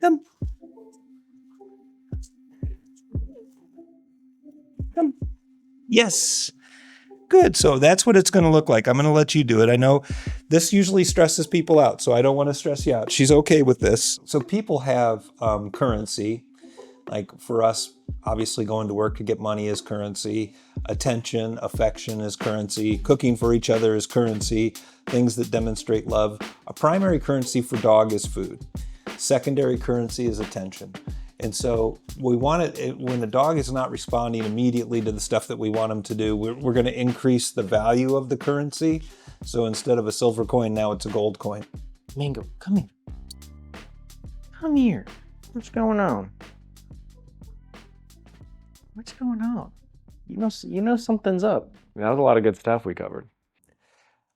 Come. Come. Yes. Good. So that's what it's going to look like. I'm going to let you do it. I know this usually stresses people out, so I don't want to stress you out. She's okay with this. So people have currency. Like for us, obviously going to work to get money is currency. Attention, affection is currency. Cooking for each other is currency. Things that demonstrate love. A primary currency for dog is food. Secondary currency is attention. And so we want it when the dog is not responding immediately to the stuff that we want them to do, we're going to increase the value of the currency. So instead of a silver coin, now it's a gold coin. Mango, come here. Come here. What's going on? What's going on? You know something's up. That was a lot of good stuff we covered.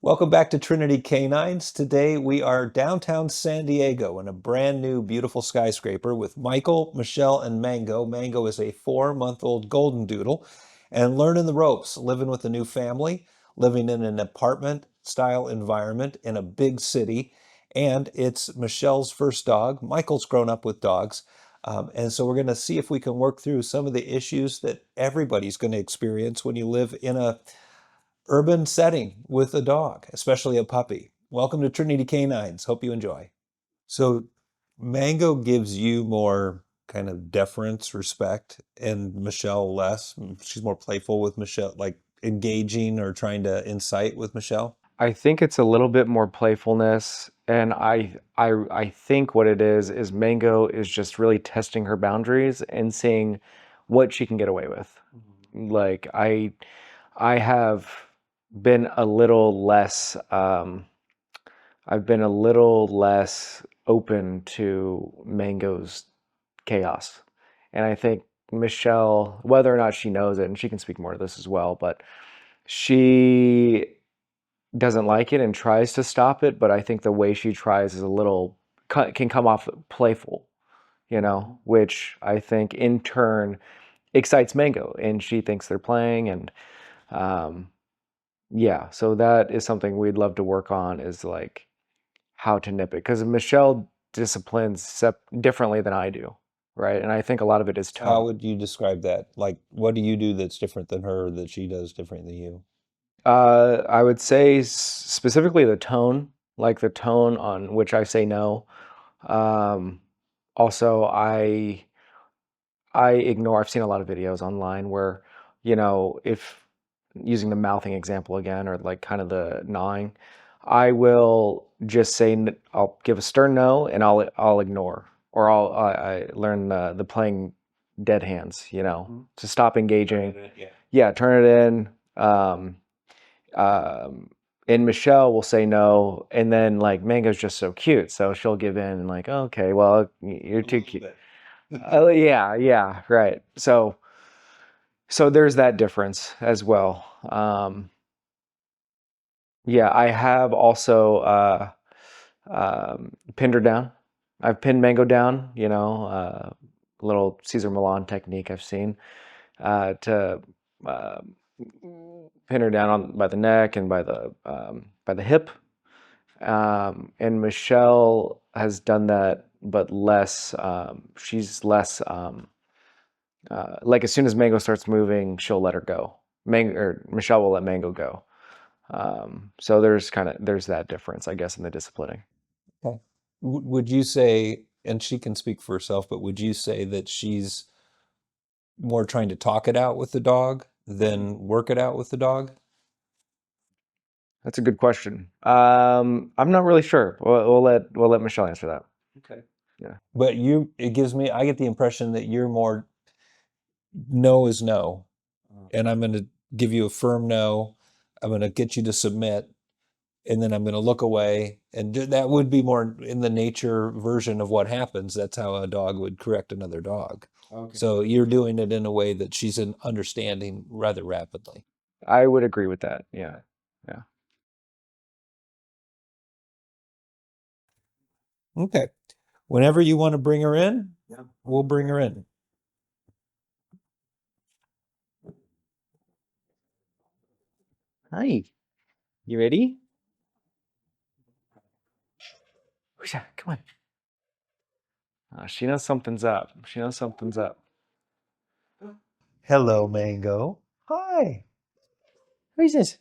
Welcome back to Trinity Canines. Today we are downtown San Diego in a brand new beautiful skyscraper with Michael, Michelle, and Mango. Mango is a 4-month-old golden doodle and learning the ropes, living with a new family, living in an apartment style environment in a big city. And it's Michelle's first dog. Michael's grown up with dogs. And so we're going to see if we can work through some of the issues that everybody's going to experience when you live in a urban setting with a dog, especially a puppy. Welcome to Trinity Canines. Hope you enjoy. So Mango gives you more kind of deference, respect, and Michelle less. She's more playful with Michelle, like engaging or trying to incite with Michelle. I think it's a little bit more playfulness, and I think what it is Mango is just really testing her boundaries and seeing what she can get away with. Like I have been a little less I've been a little less open to Mango's chaos. And I think Michelle, whether or not she knows it, and she can speak more to this as well, but she doesn't like it and tries to stop it, but I think the way she tries is a little can come off playful, which I think in turn excites Mango, and she thinks they're playing, and yeah, so that is something we'd love to work on, is like how to nip it, because Michelle disciplines differently than I do, right? And I think a lot of it is How tone. would you describe that? Like, what do you do that's different than her that she does different than you? I would say specifically the tone, like the tone on which I say no. Um, Also, I ignore. I've seen a lot of videos online where, if using the mouthing example again, or like kind of the gnawing, I will just say I'll give a stern no, and I'll ignore, or I learn the playing dead hands, to stop engaging. Yeah. Yeah, turn it in. Um, and Michelle will say no, and then like Mango's just so cute, so she'll give in and like, okay, well, you're too cute. Yeah, yeah, right. So there's that difference as well. Yeah, I have also pinned her down. I've pinned Mango down, little Caesar Milan technique I've seen, to uh, pin her down by the neck and by the hip. And Michelle has done that, but less. She's less. Like as soon as Mango starts moving, she'll let her go. Michelle will let Mango go. So there's that difference, I guess, in the disciplining. Okay. Would you say, and she can speak for herself, but would you say that she's more trying to talk it out with the dog than work it out with the dog? That's a good question. I'm not really sure. We'll let Michelle answer that. Okay. Yeah. But I get the impression that you're more no is no. And I'm going to give you a firm no. I'm going to get you to submit, and then I'm going to look away. And that would be more in the nature version of what happens. That's how a dog would correct another dog. Okay. So you're doing it in a way that she's understanding rather rapidly. I would agree with that. Yeah. Yeah. Okay. Whenever you want to bring her in, Yeah. we'll bring her in. Hi. You ready? Come on. She knows something's up. She knows something's up. Hello, Mango. Hi. Who's this?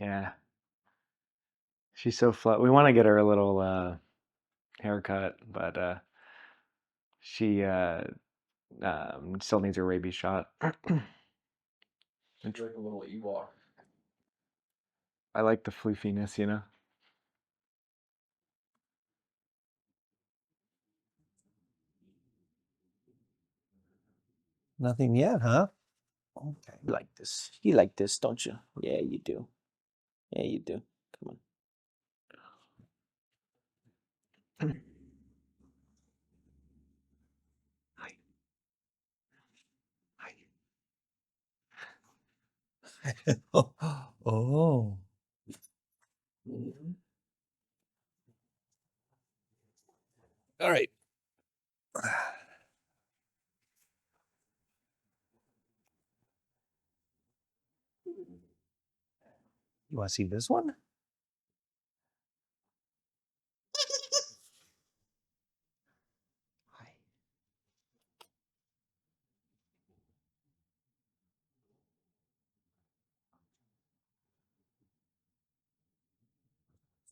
Yeah, she's so flat. We want to get her a little haircut, but she still needs her rabies shot. She's like a little Ewok. I like the floofiness, you know. Nothing yet, huh? Okay. You like this. You like this, don't you? Yeah, you do. Yeah, you do. Come on. Hi. Hi. Oh. Mhm. All right. You want to see this one? Hi.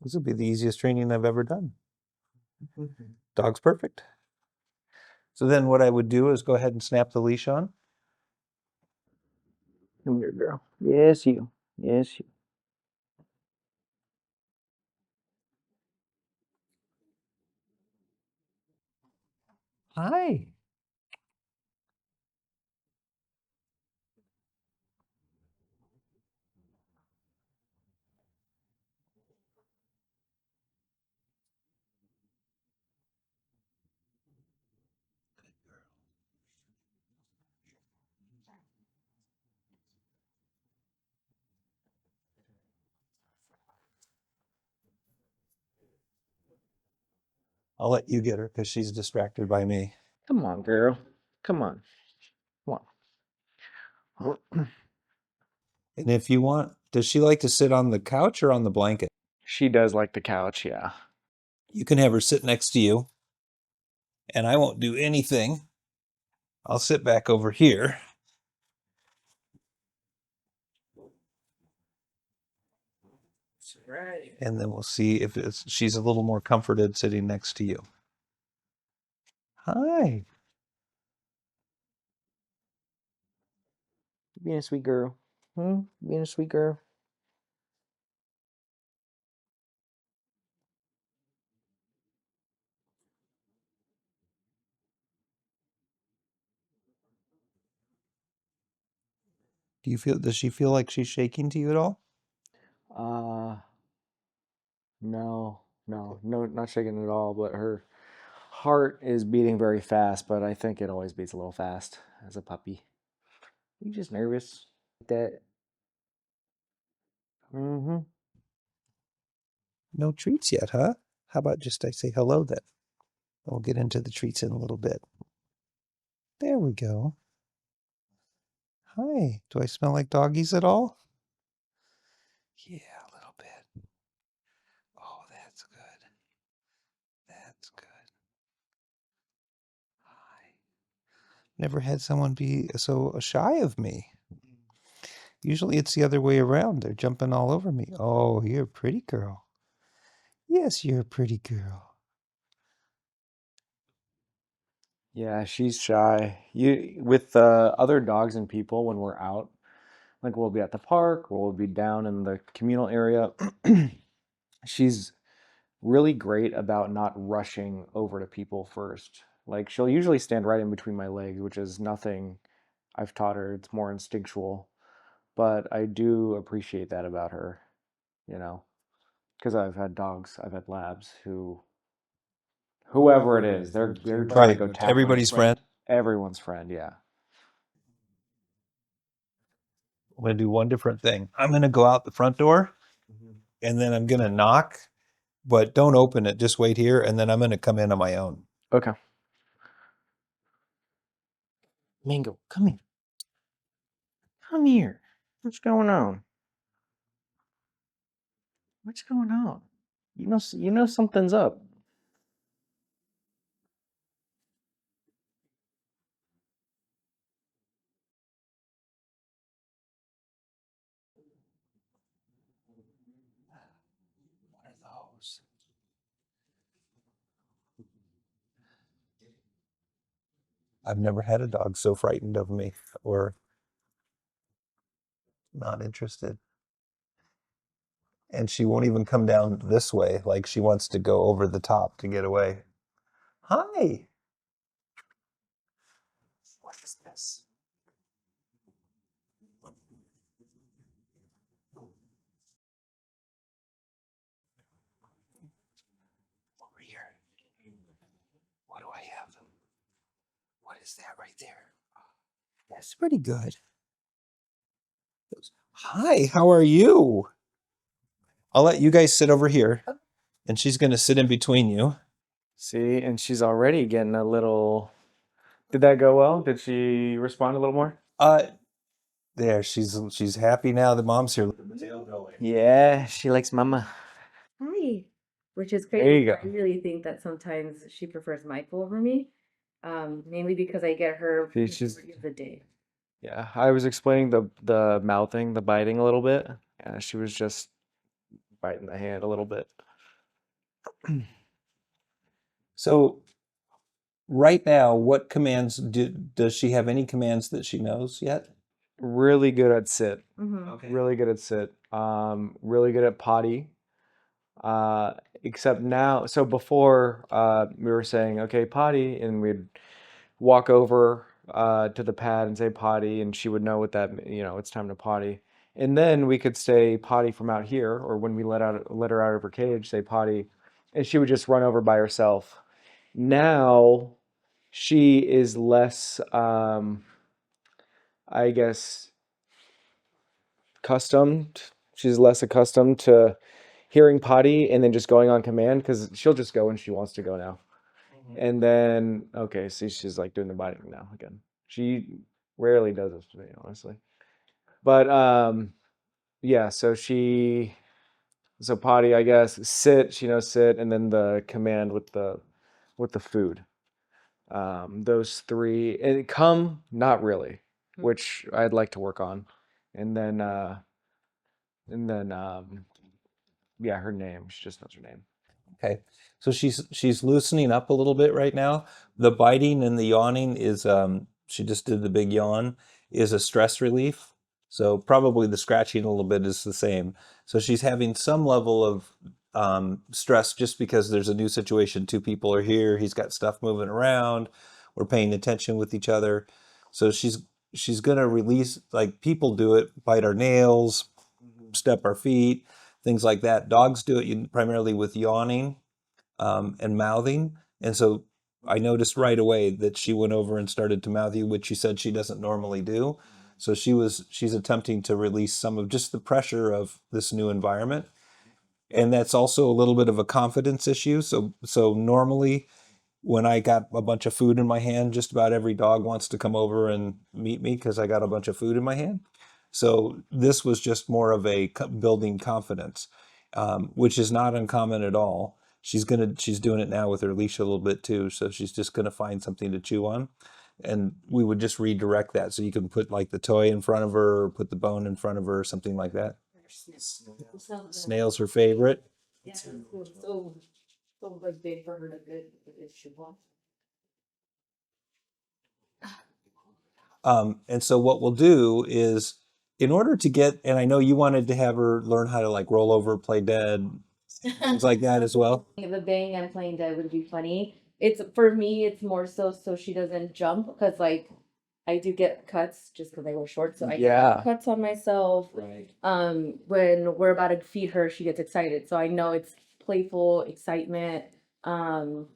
This will be the easiest training I've ever done. Dog's perfect. So then what I would do is go ahead and snap the leash on. Come here, girl. Yes, you. Yes, you. Hi. I'll let you get her because she's distracted by me. Come on, girl. Come on. Come on. And if you want, does she like to sit on the couch or on the blanket? She does like the couch, yeah. You can have her sit next to you, and I won't do anything. I'll sit back over here. Right. And then we'll see if she's a little more comforted sitting next to you. Hi. Being a sweet girl. Being a sweet girl. Does she feel like she's shaking to you at all? Uh, no, not shaking at all, but her heart is beating very fast, but I think it always beats a little fast as a puppy. You just nervous? That. Mm-hmm. No treats yet, huh? How about just I say hello then? We'll get into the treats in a little bit. There we go. Hi. Do I smell like doggies at all? Yeah, a little bit. Oh, that's good. That's good. Hi. Never had someone be so shy of me. Usually it's the other way around. They're jumping all over me. Oh, you're a pretty girl. Yes, you're a pretty girl. Yeah, she's shy. You with other dogs and people when we're out, like we'll be at the park or we'll be down in the communal area. She's really great about not rushing over to people first. Like she'll usually stand right in between my legs, which is nothing I've taught her. It's more instinctual. But I do appreciate that about her, you know, because I've had dogs, I've had labs whoever it is, they're trying to Right. go tackle Everybody's friend. everyone's friend, yeah. I'm going to do one different thing. I'm going to go out the front door and then I'm going to knock but don't open it. Just wait here, and then I'm going to come in on my own. Okay. Mango, come here. Come here. What's going on? What's going on? You know something's up. What are those? I've never had a dog so frightened of me or not interested. And she won't even come down this way. Like she wants to go over the top to get away. Hi. What is this? Over here. What do I have? What is that right there? That's pretty good. Hi, how are you? I'll let you guys sit over here, and she's going to sit in between you. See, and she's already getting a little. Did that go well? Did she respond a little more? Uh, there, she's happy now that mom's here. Look at the tail going. Yeah, she likes mama. Hi. Which is There you crazy. I go. really think that sometimes she prefers Michael over me, mainly because I get her See, she's majority of the day. yeah. I was explaining the mouthing, the biting a little bit. Yeah, she was just biting the hand a little bit. So right now, what commands does she have any commands that she knows yet? Really good at sit. Okay. Really good at sit. Really good at potty. Uh, except now, so before we were saying, okay, potty, and we'd walk over to the pad and say potty, and she would know what that, it's time to potty. And then we could say potty from out here, or when we let her out of her cage, say potty, and she would just run over by herself. Now she is less, I guess, accustomed. She's less accustomed to hearing potty and then just going on command because she'll just go when she wants to go now. And then, okay, see, she's like doing the biting now again. She rarely does this to me, honestly. But yeah, so potty, I guess, sit, she knows sit, and then the command with the food. Those three, and come, not really, which I'd like to work on. And then and then yeah, her name. She just knows her name. Okay. So she's loosening up a little bit right now. The biting and the yawning is she just did the big yawn is a stress relief. So probably the scratching a little bit is the same. So she's having some level of stress just because there's a new situation. Two people are here. He's got stuff moving around. We're paying attention with each other. So she's gonna release like people do it, bite our nails, step our feet, things like that. Dogs do it primarily with yawning and mouthing. And so I noticed right away that she went over and started to mouth you, which she said she doesn't normally do. So she's attempting to release some of just the pressure of this new environment. And that's also a little bit of a confidence issue. So normally when I got a bunch of food in my hand, just about every dog wants to come over and meet me because I got a bunch of food in my hand. So this was just more of a building confidence, which is not uncommon at all. She's doing it now with her leash a little bit too. So she's just gonna find something to chew on, and we would just redirect that. So you can put like the toy in front of her, or put the bone in front of her, or something like that. Snail's her favorite. Yeah, so like big for her to get if she wants. And so what we'll do is, in order to get, and I know you wanted to have her learn how to like roll over, play dead, things like that as well. The bang and playing dead would be funny. It's for me, it's more so she doesn't jump because like I do get cuts just because I wear shorts, so I Yeah. get cuts on myself. Right. When we're about to feed her, she gets excited. So I know it's playful excitement. So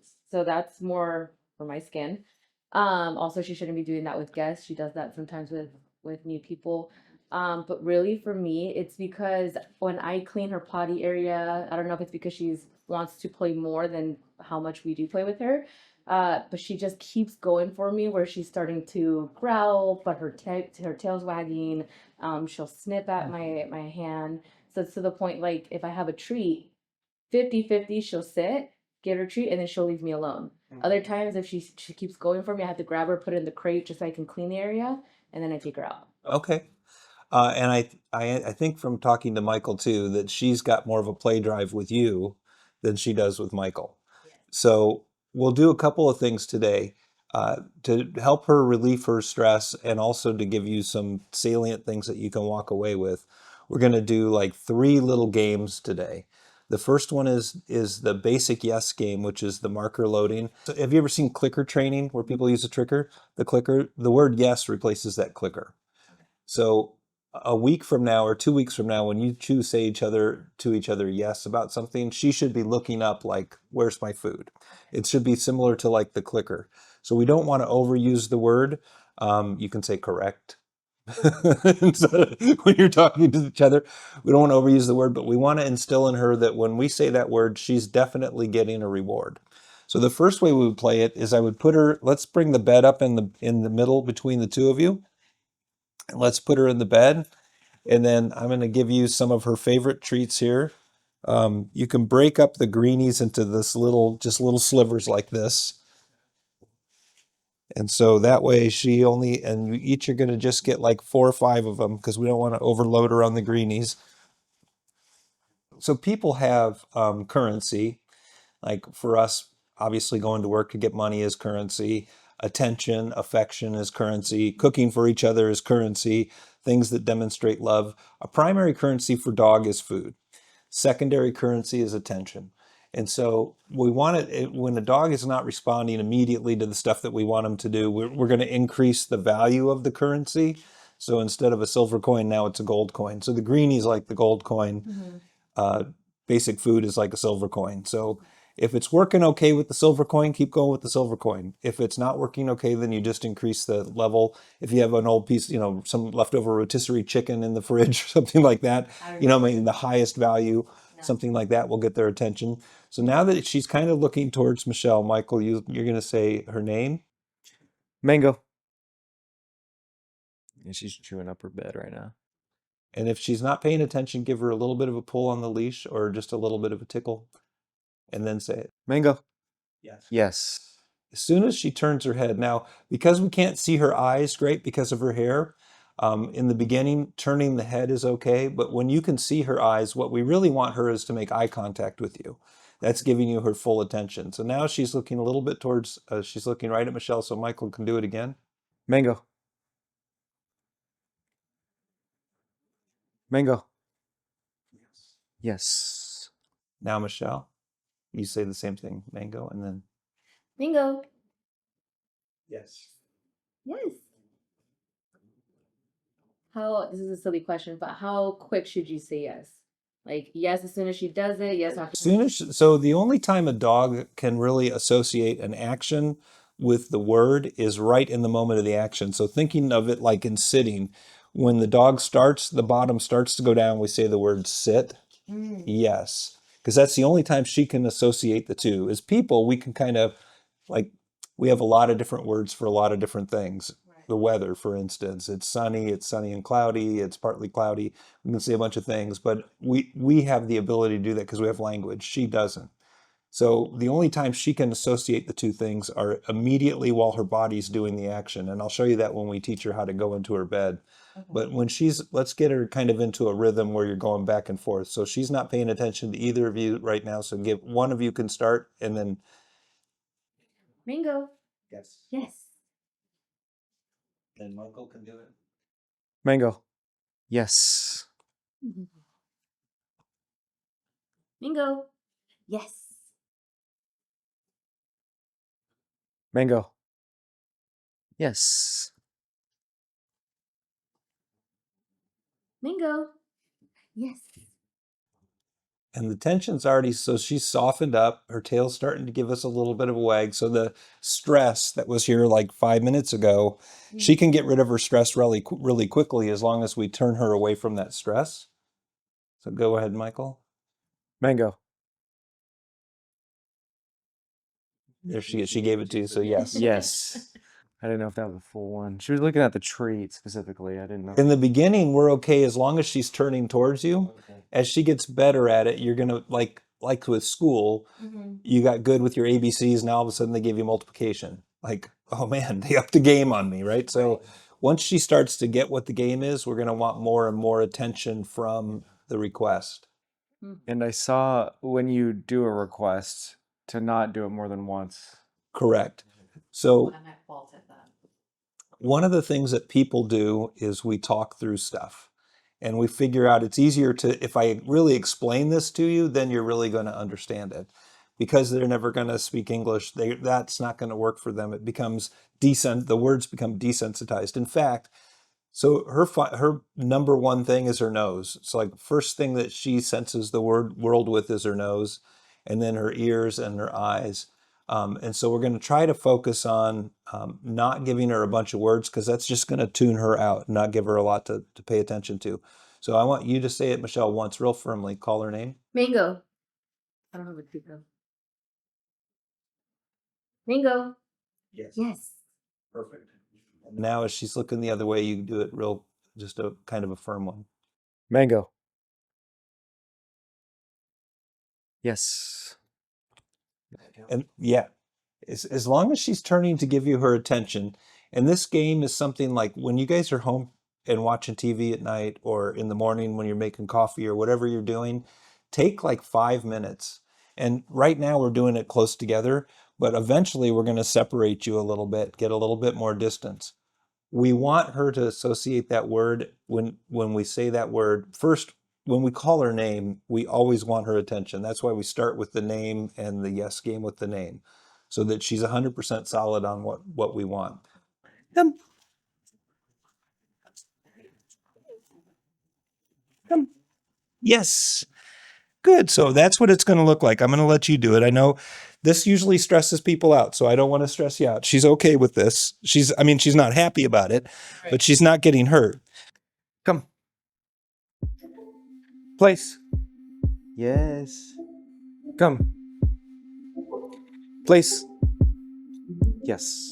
that's more for my skin. Also she shouldn't be doing that with guests. She does that sometimes with new people. But really for me, it's because when I clean her potty area, I don't know if it's because she's wants to play more than how much we do play with her. But she just keeps going for me where she's starting to growl, but her tail's wagging. She'll snip at my hand. So it's to the point like if I have a treat, 50-50, she'll sit, get her treat, and then she'll leave me alone. Other times if she keeps going for me, I have to grab her, put her in the crate just so I can clean the area, and then I take her out. Okay. And I think from talking to Michael too, that she's got more of a play drive with you than she does with Michael. So we'll do a couple of things today to help her relieve her stress and also to give you some salient things that you can walk away with. We're going to do like 3 little games today. The first one is the basic yes game, which is the marker loading. So have you ever seen clicker training where people use a clicker? The clicker, the word yes replaces that clicker. So a week from now or 2 weeks from now, when you choose say to each other yes about something, she should be looking up like, where's my food? It should be similar to like the clicker. So we don't want to overuse the word. You can say correct. So when you're talking to each other, we don't want to overuse the word, but we want to instill in her that when we say that word, she's definitely getting a reward. So the first way we would play it is I would put her, let's bring the bed up in the middle between the two of you. And let's put her in the bed. And then I'm going to give you some of her favorite treats here. You can break up the greenies into just little slivers like this. And so that way and you each are going to just get like 4 or 5 of them because we don't want to overload her on the greenies. So people have currency. Like for us, obviously going to work to get money is currency. Attention, affection is currency. Cooking for each other is currency. Things that demonstrate love. A primary currency for dog is food. Secondary currency is attention. And so we want it when a dog is not responding immediately to the stuff that we want them to do, we're going to increase the value of the currency. So instead of a silver coin, now it's a gold coin. So the greenie's like the gold coin. Basic food is like a silver coin. So if it's working okay with the silver coin, keep going with the silver coin. If it's not working okay, then you just increase the level. If you have an old piece, some leftover rotisserie chicken in the fridge or something like that, maybe the highest value, something like that will get their attention. So now that she's kind of looking towards Michelle, Michael, you're going to say her name. Mango. And she's chewing up her bed right now. And if she's not paying attention, give her a little bit of a pull on the leash or just a little bit of a tickle and then say it. Mango. Yes. Yes. As soon as she turns her head, now, because we can't see her eyes great because of her hair, in the beginning, turning the head is okay. But when you can see her eyes, what we really want her is to make eye contact with you. That's giving you her full attention. So now she's looking a little bit she's looking right at Michelle, so Michael can do it again. Mango. Mango. Yes. Now, Michelle, you say the same thing, mango, and then. Bingo. Yes. Yes. This is a silly question, but how quick should you say yes? Like yes as soon as she does it, yes after. So the only time a dog can really associate an action with the word is right in the moment of the action. So thinking of it like in sitting, when the dog starts, the bottom starts to go down, we say the word sit. Yes. Because that's the only time she can associate the two. As people, we can kind of like, we have a lot of different words for a lot of different things. The weather, for instance, it's sunny and cloudy, it's partly cloudy. We can say a bunch of things, but we have the ability to do that because we have language. She doesn't. So the only time she can associate the two things are immediately while her body's doing the action. And I'll show you that when we teach her how to go into her bed. Okay. But when let's get her kind of into a rhythm where you're going back and forth. So she's not paying attention to either of you right now. So one of you can start and then. Mango. Yes. Yes. And Michael can do it. Mango. Yes. Mango. Yes. Mango. Yes. Mango. Yes. And the tension's already, so she's softened up. Her tail's starting to give us a little bit of a wag. So the stress that was here like 5 minutes ago, she can get rid of her stress really, really quickly as long as we turn her away from that stress. So go ahead, Michael. Mango. There she is. She gave it to you, so yes. Yes. I didn't know if that was a full one. She was looking at the treat specifically. I didn't know. In the beginning, we're okay as long as she's turning towards you. Okay. As she gets better at it, you're gonna like with school, you got good with your ABCs, now all of a sudden they give you multiplication. Like, oh man, they upped the game on me, right? So once she starts to get what the game is, we're gonna want more and more attention from the request. And I saw when you do a request to not do it more than once. Correct. So I'm at fault at that. one of the things that people do is we talk through stuff and we figure out it's easier to, if I really explain this to you, then you're really going to understand it. Because they're never going to speak English, that's not going to work for them. It becomes the words become desensitized. In fact, so her number one thing is her nose. So like first thing that she senses the world with is her nose, and then her ears and her eyes. And so we're going to try to focus on not giving her a bunch of words because that's just going to tune her out, not give her a lot to pay attention to. So I want you to say it, Michelle, once real firmly. Call her name. Mango. I don't know what to do. Mango. Yes. Perfect. Now as she's looking the other way, you do it just a kind of a firm one. Mango. Yes. And yeah, as long as she's turning to give you her attention, and this game is something like when you guys are home and watching TV at night or in the morning when you're making coffee or whatever you're doing, take like 5 minutes. And right now we're doing it close together, but eventually we're going to separate you a little bit, get a little bit more distance. We want her to associate that word when we say that word. First, when we call her name, we always want her attention. That's why we start with the name and the yes game with the name, so that she's 100% solid on what we want. Come. Come. Yes. Good. So that's what it's going to look like. I'm going to let you do it. I know this usually stresses people out, so I don't want to stress you out. She's okay with this. She's not happy about it, but she's not getting hurt. Come. Place. Yes. Come. Place. Yes.